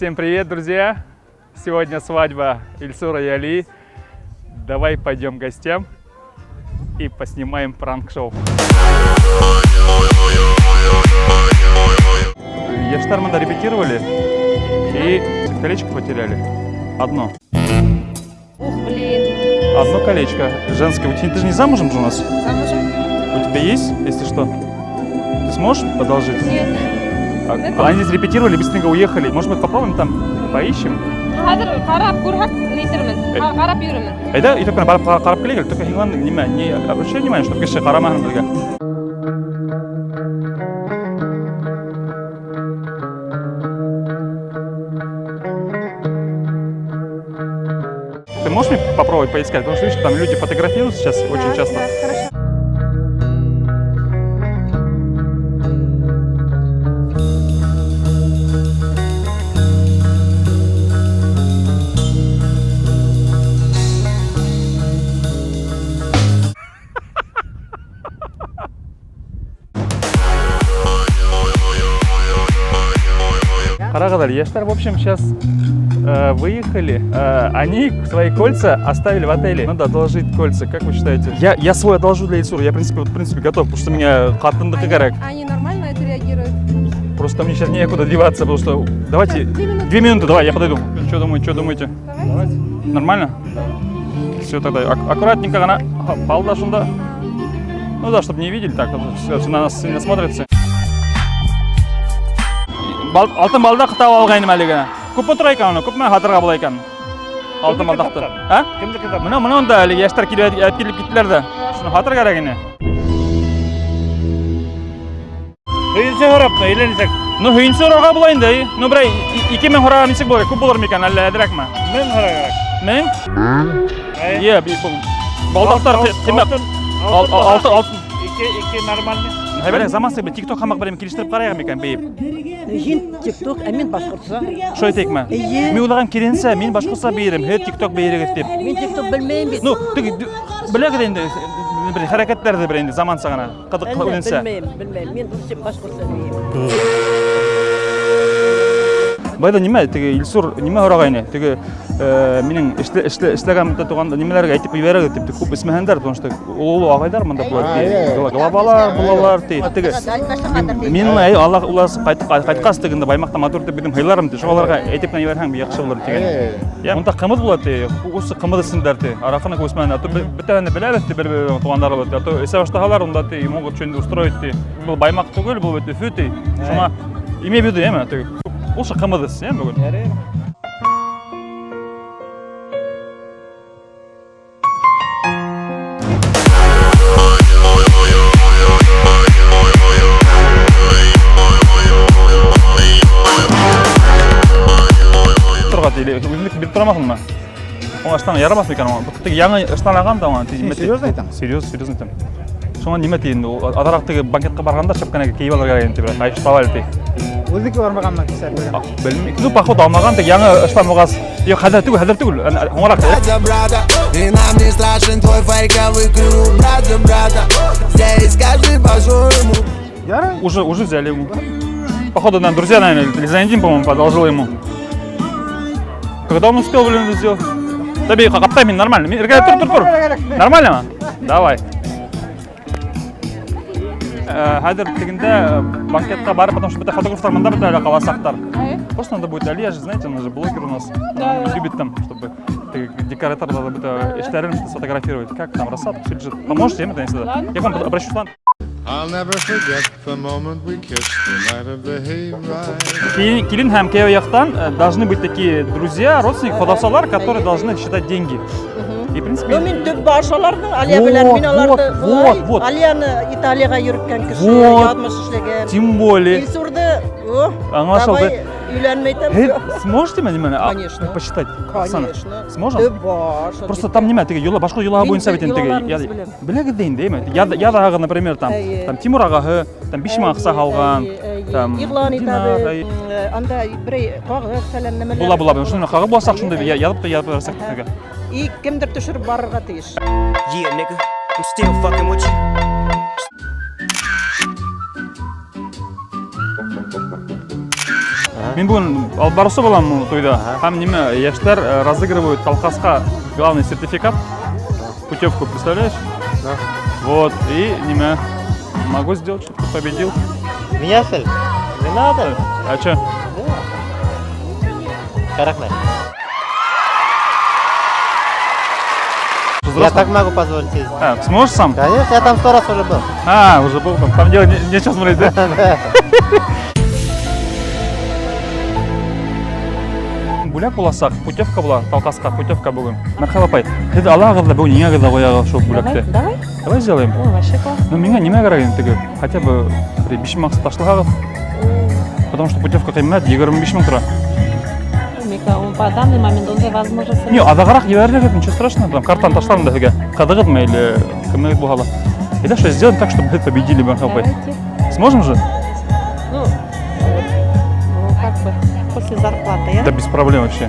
Всем привет, друзья! Сегодня свадьба Ильсура и Али. Давай пойдем к гостям и поснимаем пранк-шоу. Яштарманда репетировали и колечко потеряли. Одно. Ух, блин. Одно колечко женское. Ты же не замужем же у нас? Замужем? У тебя есть, если что? Ты сможешь одолжить? Нет. Они здесь репетировали, быстренько уехали. Может быть, попробуем там, поищем? Айда, и только қарап келейік, только не обращай внимание, чтобы кеше қарамағын бізге. Ты можешь мне попробовать поискать? Потому что видишь, там люди фотографируют сейчас очень часто. Хорошо. Карагадаль, Яштар, в общем, сейчас выехали. Они свои кольца оставили в отеле. Надо одолжить кольца, как вы считаете? Я свой одолжу для Ильсура. Я, в принципе, готов, потому что меня хаттындыкы керек. Они нормально это реагируют? Просто мне сейчас некуда деваться, потому что... Давайте... 2 минуты, давай, я подойду. Что думаете? Давайте. Нормально? Все, тогда аккуратненько, она балдашында. Ну да, чтобы не видели так, все на нас сильно смотрится. Алтын балда қытап алғайным әлігі. Көп отыр екен оны, көп мен хатырға бұл екен. Алтын балдақты. Кімді кітап? Мұны онда әлігі яштар келіп кеттілер де. Шыны хатыр керегіне. Үйінсе ғырапты, үйленісек. Ну, үйінсе ұраға болайын да. Ну, бір 2 мен ұраға несек болар, көп болар мекен, әлі әдірек ма? Мен ғыра керек. Мен? Е, балдақтар алтын. Екі нормальный. Хайбәлек, замансы бір тик-ток қамақ бірем келіштіріп қарайға мекен, бейіп. Хин тик-ток, мен башқұртса. Шо етек ма? Мен олаған керенсе, мен башқұртса бейірім, хет тик-ток бейірігіз деп. Мен тик-ток білмеймін бет. Ну, білегі енді, бір харакеттерді бір енді заман сағана, қыдық өленсе. Білмеймін, мен дұрыс башқұртса бейім. Байда неме, Ильсур неме ұрағайны, менің ішләгәмді туған немелерге әйтіп үйерегі деп, көп ісмәхендер, потому что олу ағайдар мұнда бұлар, глабалар, бұлалар, менің Аллах ұласы қайтқас дегенде баймақта матур деп бедім хайларым, жоғаларға әйтіп қана үйерген яқшы олар деген. Мұнда қымыз болады, осы қымыз ісіндер, арақына көсмәні, бітәвәні біләбісті бір туғандар болады, әсі баштағалар, онда могут что-нибудь устроить, бұл баймақ түгіл, бұл өте фөте, шуңа име беді, еме, осы қымыз ісі, бүгін. Өзіндік беріп тұрамақын ма? Оң аштан ярамас ма екен оған? Бұқтығы яңы аштан аған да оған. Серьезно айтам? Серьезно айтам. Соңан неме дейін, адарақтығы банкетқа барғанда шапқанағы кейіп аларға кәйін деп, айшып табал дей. Өздікі бармағаннан кісі білген? Білмейді. Ну, поход алмаған, яңы аштан оғас. Хәдір түгіл, оңарақ Ярай? Уже взяли ему. Походу, друзья, наверное, Лизандин, по-моему, подолжил ему. Когда он успел, блин, это сделать? Да бей, қаптай мен нормально. Тур. Нормально ма? Давай. Хәдір дегенде банкетқа барып, потому что бітті фотографтар мында бітті әлі қаласақтар. Просто надо будет, Алия же, знаете, он же блогер у нас. Любит там, чтобы декоратор надо бітті эштерін сфотографировать. Как там, рассадку, все лежит. Поможете, я к вам обращусь. I'll never forget the moment we kissed the night of the hayride. Келин һәм күйеу яқтан должны быть такие друзья, родственники, ходовсалар, которые должны считать деньги. И, в принципе... Ну, мен түп баршалардың, Алия білән мен аларды бұлай. Алияны Италияға йөріткен кіші, ядмыш ішлеген. Тем более. Ильсурды, давай үйләнмейтім. Сможете мне Конечно. посчитать? Конечно. Сможем? Түп баршал. Просто там неме, башқа юлаға бойынса бетін білегі дейін дейме. Ядағы, например, там Тимур ағағы, там Бишма ақса қалған, там Иғлан итады, анда бірей қағы, сәлем нәмелер. Бұла, шынын қағы болсақ шынды ядып барсақ түнігі. И кімдір түшіріп барырға тиіш. Yeah, nigga, I'm still fucking with you. Мен бүгін алып барушы боламын тойда. Һәм неме, яшьләр разыгрывают Талкаска главный сертификат, путевку, представляешь? Да. Вот, и неме, могу сделать, чтобы ты победил. Меня цель? Не надо. А что? Каракна. Я так могу позволить ездить. А, сможешь сам? Конечно, я там 100 раз уже был. А, уже был там. Там делать нечего смотреть, да? Бүләк буласак, путевка була, Талкаска путевка бүген. Мәрхәбә апай, һез алагыз да бүген ниңә гына куягыз шул бүләкте? Давай. Давай сделаем. О, вообще класс. Ну, миңа нимә кирәк инде теге? Хотя бы 5 мең ташлыгагыз. Потому что путевка кыйммәт 25 мең тора. Мика, по данный момент он возможно Не, азаграк ебәрерлек, ничего страшного, там картаны ташларым да һезгә. Кадыгызмы или кемнәр булган? И да что сделаем так, чтобы һез победили, мәрхәбә апай. Давайте. Сможем же? Ну, как бы после зарплаты, Да без проблем вообще.